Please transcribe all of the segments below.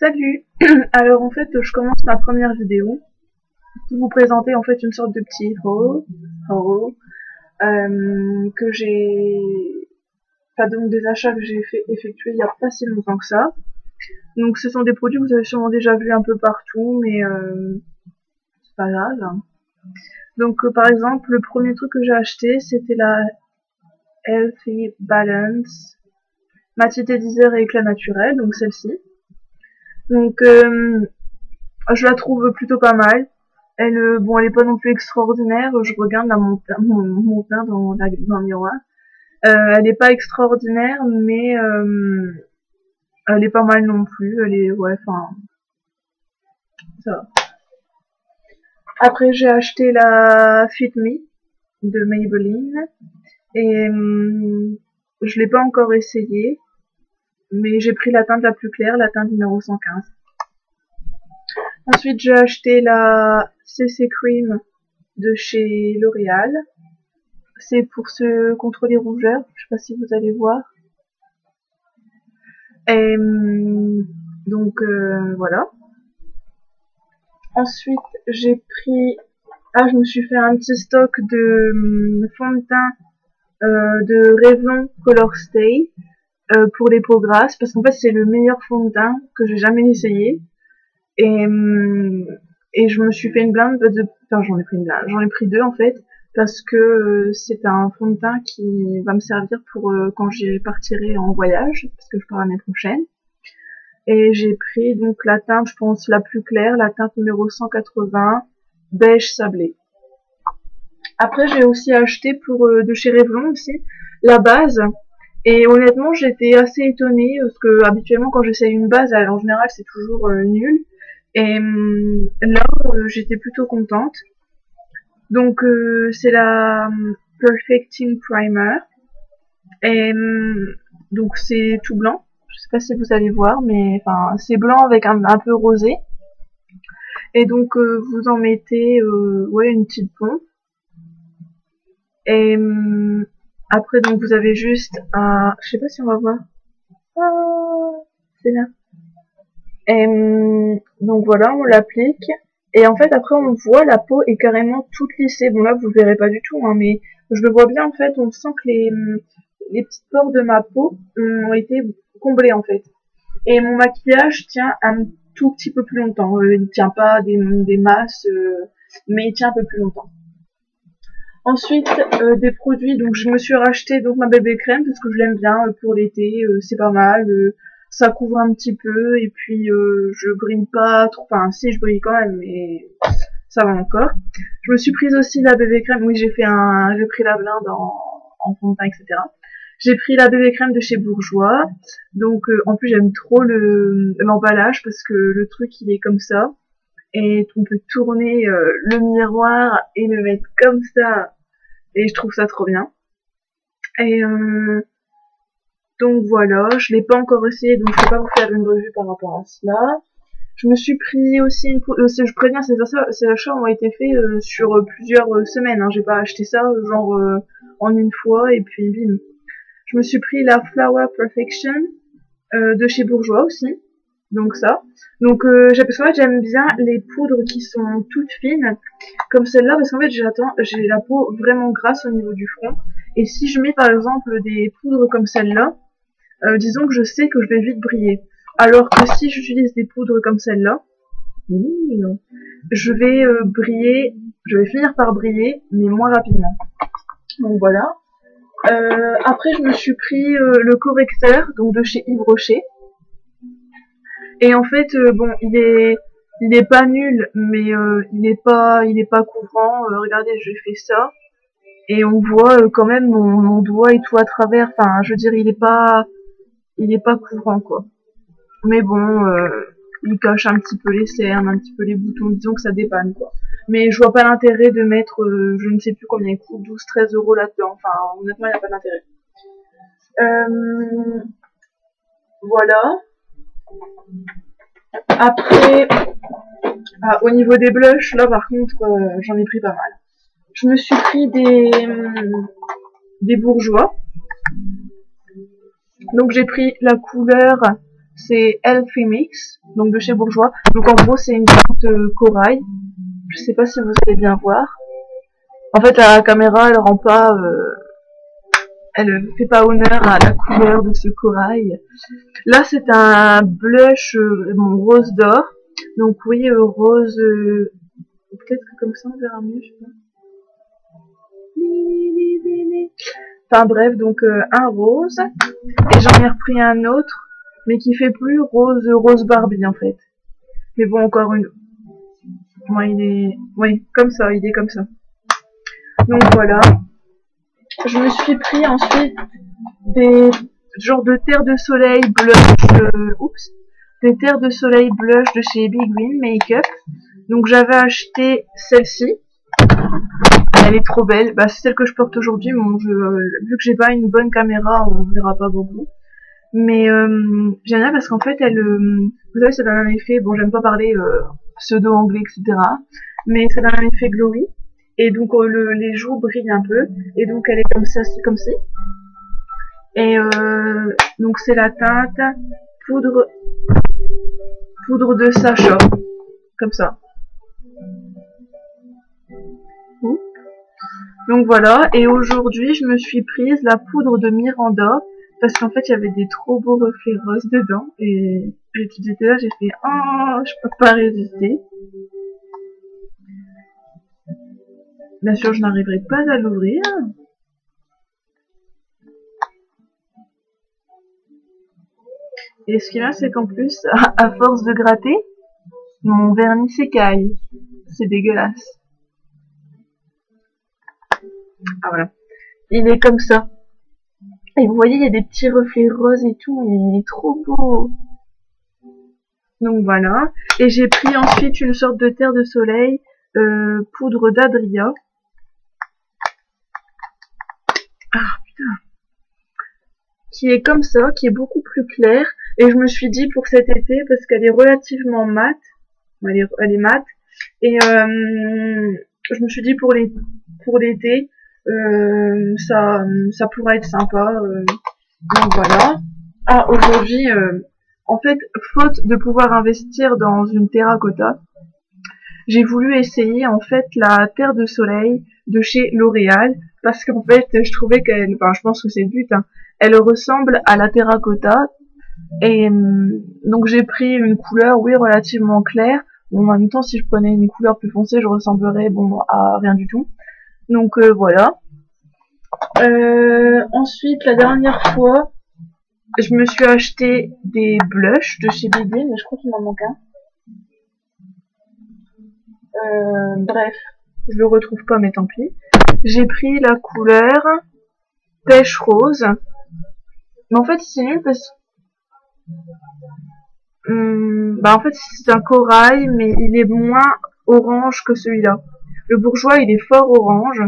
Salut. Alors en fait, je commence ma première vidéo pour vous présenter en fait une sorte de petit haul que j'ai, enfin donc des achats que j'ai effectués il y a pas si longtemps que ça. Donc ce sont des produits que vous avez sûrement déjà vus un peu partout, mais c'est pas grave. Donc par exemple, le premier truc que j'ai acheté, c'était la Healthy Balance Matite Teaser et éclat naturel, donc celle-ci. Donc je la trouve plutôt pas mal. Elle est pas non plus extraordinaire. Je regarde mon teint dans le miroir. Elle est pas extraordinaire, mais elle est pas mal non plus. Elle est, ouais, enfin, ça va. Après, j'ai acheté la Fit Me de Maybelline et je l'ai pas encore essayé, mais j'ai pris la teinte la plus claire, la teinte numéro 115. Ensuite, j'ai acheté la CC Cream de chez L'Oréal. C'est pour se contrôler les rougeurs. Je sais pas si vous allez voir. Et donc voilà. Ensuite, j'ai pris. Ah, je me suis fait un petit stock de fond de teint de Revlon Color Stay pour les peaux grasses parce qu'en fait c'est le meilleur fond de teint que j'ai jamais essayé. Et je me suis fait une blinde enfin j'en ai pris une blinde, j'en ai pris deux en fait parce que c'est un fond de teint qui va me servir pour quand j'y partirai en voyage parce que je pars l'année prochaine. Et j'ai pris donc la teinte, je pense la plus claire, la teinte numéro 180 beige sablé. Après j'ai aussi acheté pour de chez Revlon aussi la base. Et honnêtement j'étais assez étonnée parce que habituellement quand j'essaye une base en général c'est toujours nul. Et là, j'étais plutôt contente. Donc, c'est la Perfecting Primer. Et donc, c'est tout blanc. Je sais pas si vous allez voir, mais enfin, c'est blanc avec un peu rosé. Et donc, vous en mettez ouais, une petite pompe. Et après, donc, vous avez juste un... Je sais pas si on va voir. Ah, c'est là. Et donc voilà, on l'applique. Et en fait, après, on voit la peau est carrément toute lissée. Bon, là, vous le verrez pas du tout, hein, mais je le vois bien, en fait. On sent que les petites pores de ma peau ont été comblés, en fait. Et mon maquillage tient un tout petit peu plus longtemps. Il tient pas des masses, mais il tient un peu plus longtemps. Ensuite, des produits. Donc, je me suis racheté donc ma bébé crème parce que je l'aime bien pour l'été. C'est pas mal. Ça couvre un petit peu et puis je brille pas trop, enfin si je brille quand même mais ça va encore. Je me suis prise aussi la bébé crème, oui j'ai pris la blinde en fond de teint etc. J'ai pris la bébé crème de chez Bourjois, donc en plus j'aime trop l'emballage parce que le truc il est comme ça et on peut tourner le miroir et le mettre comme ça et je trouve ça trop bien. Et donc voilà, je l'ai pas encore essayé, donc je peux pas vous faire une revue par rapport à cela. Je me suis pris aussi je préviens, ces achats ont été faits sur plusieurs semaines. Hein. J'ai pas acheté ça genre en une fois et puis bim. Je me suis pris la Flower Perfection de chez Bourjois aussi. Donc ça. Donc j'aime bien les poudres qui sont toutes fines comme celle-là parce qu'en fait j'ai la peau vraiment grasse au niveau du front et si je mets par exemple des poudres comme celle-là, disons que je sais que je vais vite briller. Alors que si j'utilise des poudres comme celle-là, je vais briller, je vais finir par briller, mais moins rapidement. Donc voilà. Après, je me suis pris le correcteur, donc de chez Yves Rocher. Et en fait, bon, il est pas nul, mais il est pas couvrant. Regardez, je fais ça. Et on voit quand même mon doigt et tout à travers. Enfin, je veux dire, il est pas couvrant, quoi. Mais bon, il cache un petit peu les cernes, un petit peu les boutons, disons que ça dépanne, quoi. Mais je vois pas l'intérêt de mettre, je ne sais plus combien il coûte, 12-13 euros là-dedans. Enfin, honnêtement, il n'y a pas d'intérêt. Voilà. Après, au niveau des blushs, là par contre, j'en ai pris pas mal. Je me suis pris des bourgeois. Donc j'ai pris la couleur c'est Elfie Mix, donc de chez Bourjois. Donc en gros c'est une teinte corail. Je sais pas si vous allez bien voir. En fait la caméra elle rend pas, elle fait pas honneur à la couleur de ce corail. Là c'est un blush rose d'or. Donc oui rose, peut-être que comme ça on verra mieux. Je sais pas. Enfin bref, donc un rose, et j'en ai repris un autre, mais qui fait plus rose Barbie en fait. Mais bon, encore une, moi il est, oui, comme ça, il est comme ça. Donc voilà, je me suis pris ensuite des genres de terre de soleil blush, des terres de soleil blush de chez Big Green Makeup. Donc j'avais acheté celle-ci. Elle est trop belle, bah, c'est celle que je porte aujourd'hui. Bon, vu que j'ai pas une bonne caméra, on verra pas beaucoup. Mais j'aime bien parce qu'en fait, vous savez, ça donne un effet. Bon, j'aime pas parler pseudo anglais, etc. Mais ça donne un effet glowy. Et donc les joues brillent un peu. Et donc elle est comme ça, c'est comme ci. Et donc c'est la teinte poudre de Sacha, comme ça. Donc voilà, et aujourd'hui je me suis prise la poudre de Miranda parce qu'en fait il y avait des trop beaux reflets roses dedans et j'étais là, j'ai fait oh je peux pas résister. Bien sûr je n'arriverai pas à l'ouvrir. Et ce qui est bien c'est qu'en plus à force de gratter, mon vernis s'écaille. C'est dégueulasse. Ah voilà. Il est comme ça. Et vous voyez, il y a des petits reflets roses et tout, il est trop beau. Donc voilà. Et j'ai pris ensuite une sorte de terre de soleil, poudre d'Adria. Ah putain. Qui est comme ça, qui est beaucoup plus claire. Et je me suis dit pour cet été, parce qu'elle est relativement mate, elle est mate. Et je me suis dit pour l'été, ça pourrait être sympa. Donc voilà. Ah, aujourd'hui, en fait, faute de pouvoir investir dans une terracotta, j'ai voulu essayer en fait la terre de soleil de chez L'Oréal parce qu'en fait, je trouvais qu'elle, enfin, je pense que c'est le but, hein, elle ressemble à la terracotta et donc j'ai pris une couleur, oui, relativement claire. Bon, en même temps, si je prenais une couleur plus foncée, je ressemblerais bon à rien du tout. Donc voilà. Ensuite, la dernière fois, je me suis acheté des blushs de chez Bébé, mais je crois qu'il m'en manque un. Bref, je le retrouve pas, mais tant pis. J'ai pris la couleur pêche rose. Mais en fait, c'est nul parce bah en fait, c'est un corail, mais il est moins orange que celui-là. Le bourgeois, il est fort orange.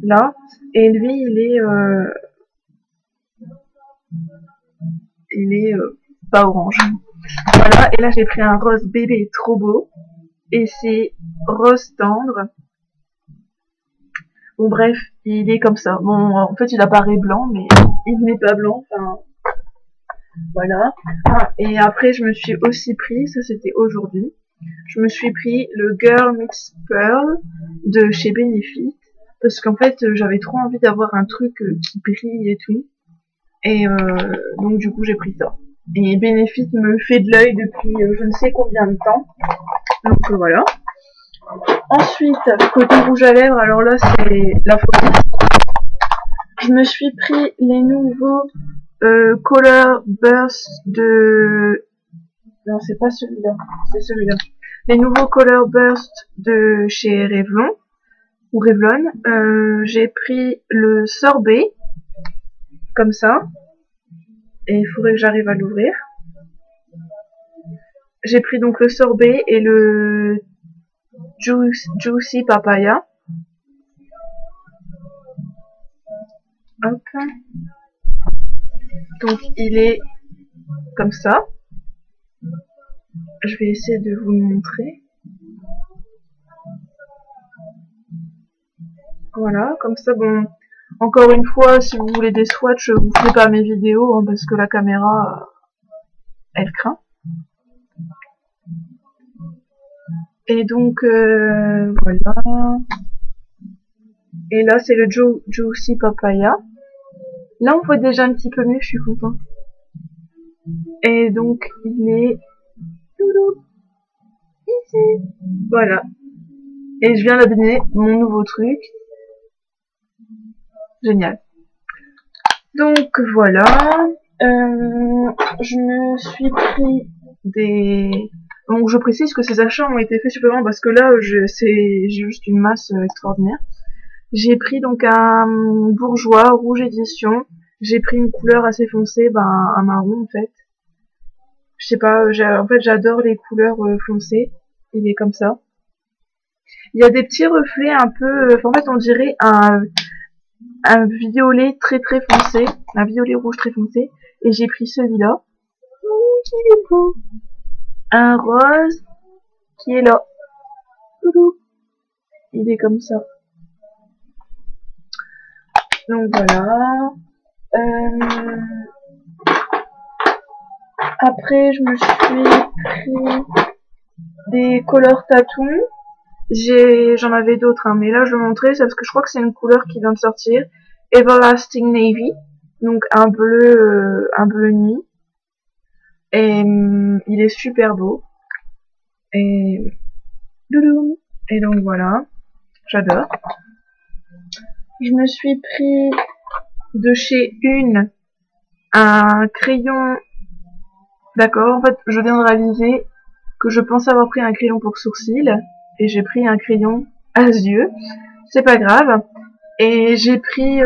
Là. Et lui, il est pas orange. Voilà, et là j'ai pris un rose bébé trop beau. Et c'est rose tendre. Bon bref, il est comme ça. Bon, en fait il apparaît blanc, mais il n'est pas blanc. Enfin, voilà. Ah, et après je me suis aussi pris, ça c'était aujourd'hui, je me suis pris le Girl Mix Pearl de chez Benefit. Parce qu'en fait j'avais trop envie d'avoir un truc qui brille et tout. Et donc du coup j'ai pris ça. Et Benefit me fait de l'œil depuis je ne sais combien de temps. Donc voilà. Ensuite, côté rouge à lèvres, alors là c'est la folie. Je me suis pris les nouveaux Color Burst de... Non, c'est pas celui-là, c'est celui-là. Les nouveaux Color Burst de chez Revlon. Ou Revlon. J'ai pris le sorbet. Comme ça. Et il faudrait que j'arrive à l'ouvrir. J'ai pris donc le sorbet et le Juicy Papaya. Hop. Donc il est comme ça. Je vais essayer de vous le montrer. Voilà, comme ça, bon, encore une fois, si vous voulez des swatchs, vous ferez pas mes vidéos, hein, parce que la caméra, elle craint. Et donc, voilà. Et là, c'est le Juicy Papaya. Là, on voit déjà un petit peu mieux, je suis contente. Et donc, il est ici. Voilà. Et je viens d'abonner mon nouveau truc. Génial. Donc, voilà. Je me suis pris des... Donc, je précise que ces achats ont été faits supplémentaires parce que là, j'ai juste une masse extraordinaire. J'ai pris donc un bourgeois rouge édition. J'ai pris une couleur assez foncée, un marron en fait. Je sais pas, en fait j'adore les couleurs foncées. Il est comme ça. Il y a des petits reflets un peu, en fait on dirait un violet très très foncé, un violet rouge très foncé. Et j'ai pris celui-là. Il est beau. Un rose qui est là. Il est comme ça. Donc voilà. Après, je me suis pris des couleurs tatou. J'en avais d'autres, hein, mais là je vais montrer, c'est parce que je crois que c'est une couleur qui vient de sortir. Everlasting Navy, donc un bleu nuit. Et il est super beau. Et donc voilà, j'adore. Je me suis pris de chez Une un crayon. D'accord, en fait, je viens de réaliser que je pensais avoir pris un crayon pour sourcils et j'ai pris un crayon à yeux. C'est pas grave. Et j'ai pris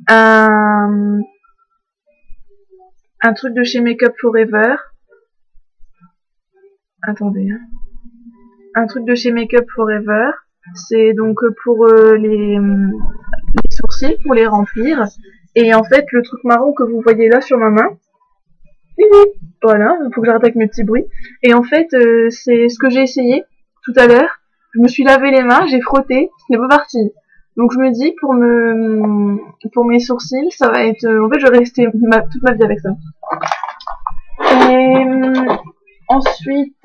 un truc de chez Make Up Forever. Attendez. Un truc de chez Make Up Forever. C'est donc pour les sourcils, pour les remplir. Et en fait, le truc marron que vous voyez là sur ma main, voilà, il faut que j'arrête avec mes petits bruits. Et en fait, c'est ce que j'ai essayé tout à l'heure. Je me suis lavé les mains, j'ai frotté, ce n'est pas parti. Donc je me dis pour mes sourcils, ça va être, en fait, je vais rester toute ma vie avec ça. Et ensuite,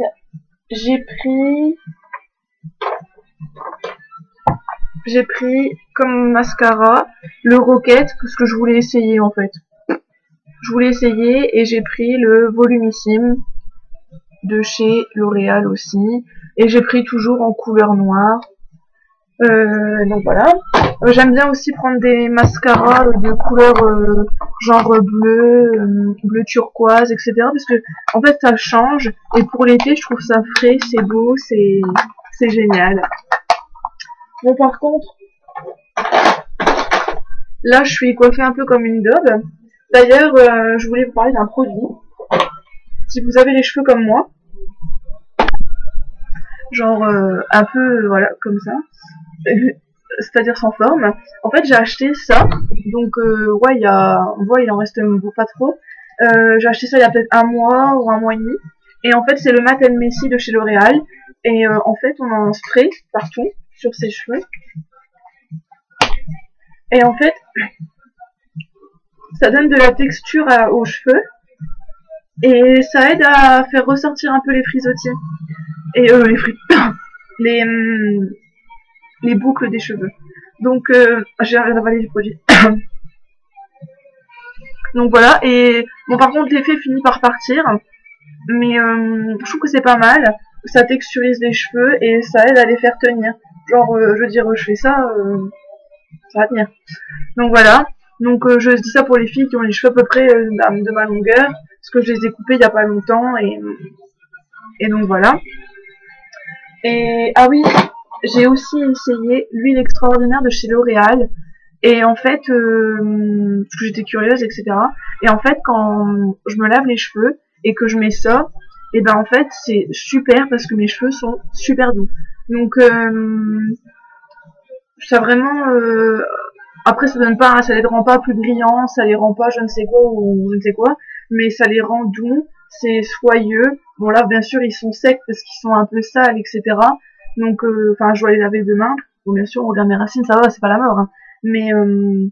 j'ai pris comme mascara le Rocket parce que je voulais essayer en fait. Je voulais essayer et j'ai pris le Volumissime de chez L'Oréal aussi. Et j'ai pris toujours en couleur noire. Donc voilà. J'aime bien aussi prendre des mascaras de couleur genre bleu turquoise, etc. Parce que en fait ça change. Et pour l'été je trouve ça frais, c'est beau, c'est génial. Bon par contre, là je suis coiffée un peu comme une daube. D'ailleurs, je voulais vous parler d'un produit. Si vous avez les cheveux comme moi, genre un peu voilà comme ça, c'est-à-dire sans forme. En fait, j'ai acheté ça. Donc ouais, il en reste pas trop. J'ai acheté ça il y a peut-être un mois ou un mois et demi. Et en fait, c'est le Matte & Messy de chez L'Oréal. Et en fait, on en spray partout sur ses cheveux. Et en fait, ça donne de la texture aux cheveux. Et ça aide à faire ressortir un peu les frisottis. Et les boucles des cheveux. Donc, j'ai avalé du produit. Donc voilà, et bon par contre l'effet finit par partir, mais je trouve que c'est pas mal, ça texturise les cheveux et ça aide à les faire tenir. Genre, je veux dire, je fais ça, ça va tenir. Donc voilà, donc je dis ça pour les filles qui ont les cheveux à peu près de ma longueur, parce que je les ai coupés il y a pas longtemps, et donc voilà. Et ah oui, j'ai aussi essayé l'huile extraordinaire de chez L'Oréal. Et en fait, parce que j'étais curieuse, etc. Et en fait, quand je me lave les cheveux et que je mets ça, et ben en fait, c'est super parce que mes cheveux sont super doux. Donc, ça vraiment... après, ça les rend pas plus brillants, ça les rend pas je ne sais quoi ou je ne sais quoi, mais ça les rend doux, c'est soyeux. Bon là, bien sûr, ils sont secs parce qu'ils sont un peu sales, etc. Donc, enfin, je dois les laver demain. Bon, bien sûr, on regarde mes racines, ça va, c'est pas la mort, hein. Mais on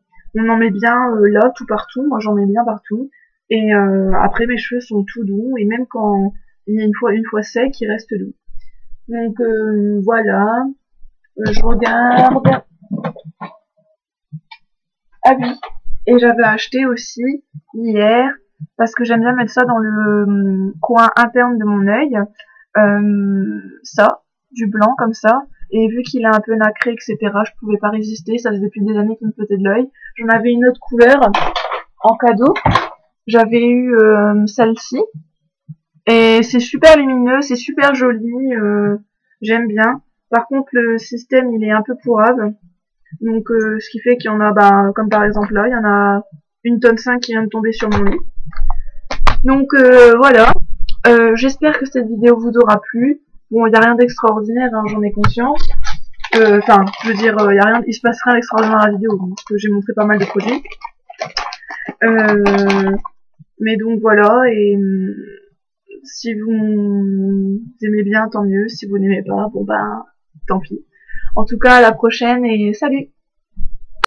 en met bien là, tout partout. Moi, j'en mets bien partout. Et après mes cheveux sont tout doux et même quand il y a une fois sec, ils restent doux. Donc voilà, je regarde. Ah oui, et j'avais acheté aussi hier parce que j'aime bien mettre ça dans le coin interne de mon œil. Ça, du blanc comme ça. Et vu qu'il est un peu nacré, etc., je pouvais pas résister. Ça faisait depuis des années qu'il me faisait de l'œil. J'en avais une autre couleur en cadeau. J'avais eu celle-ci. Et c'est super lumineux, c'est super joli. J'aime bien. Par contre, le système, il est un peu pourrave. Donc, ce qui fait qu'il y en a, bah, comme par exemple là, il y en a 1,5 tonne qui vient de tomber sur mon lit. Donc, voilà. J'espère que cette vidéo vous aura plu. Bon, il n'y a rien d'extraordinaire, hein, j'en ai conscience. Enfin, je veux dire, y a rien, il se passe rien d'extraordinaire dans la vidéo, parce que j'ai montré pas mal de produits. Mais donc voilà, et si vous aimez bien, tant mieux. Si vous n'aimez pas, bon ben, tant pis. En tout cas, à la prochaine et salut!